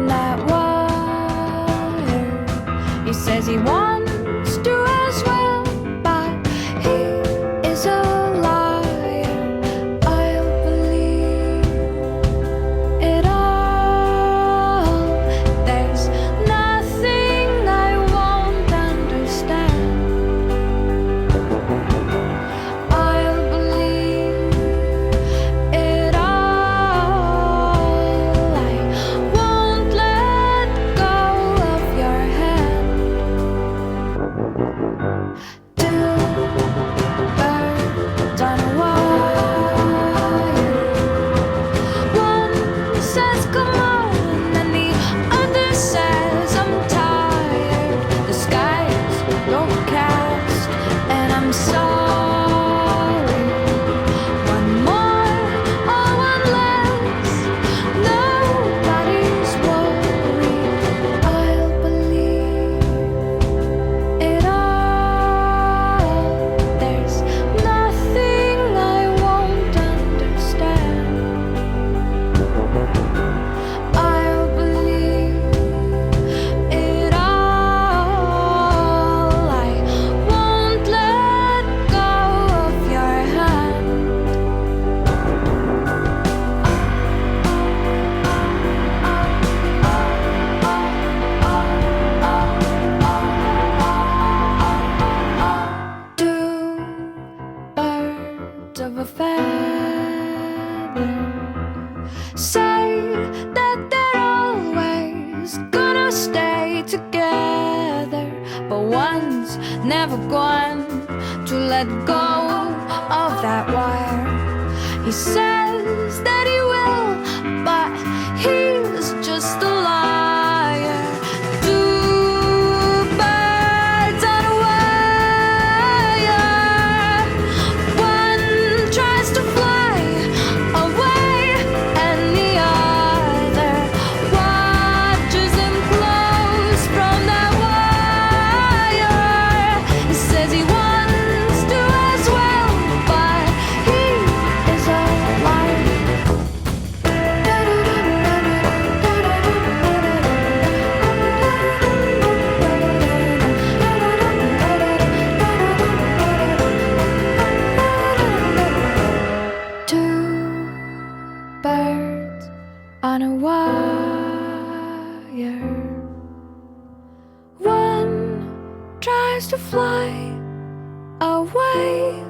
from that wire. He says he wants to as well, but he is a liar. I'll believe it all. There's nothing I won't understand. I'll believe it all. I won't let go of your hand. Two birds on a wire. One says come on, and the other says I'm tired. The sky's overcast, and I'm sorry. One more or one less, nobody's worried. I'll believe it all. There's nothing I won't understand. I'll believe it all. I won't let go of your hand. Two birds of a feather say that they're always gonna stay together, but one's never going to let go of that wire. He says that he will, but he's just a liar. Two birds on a wire. One tries to fly away, and the other watches him close from that wire. He says he wants to as well, but he is a liar. Two birds on a wire. One tries to fly away,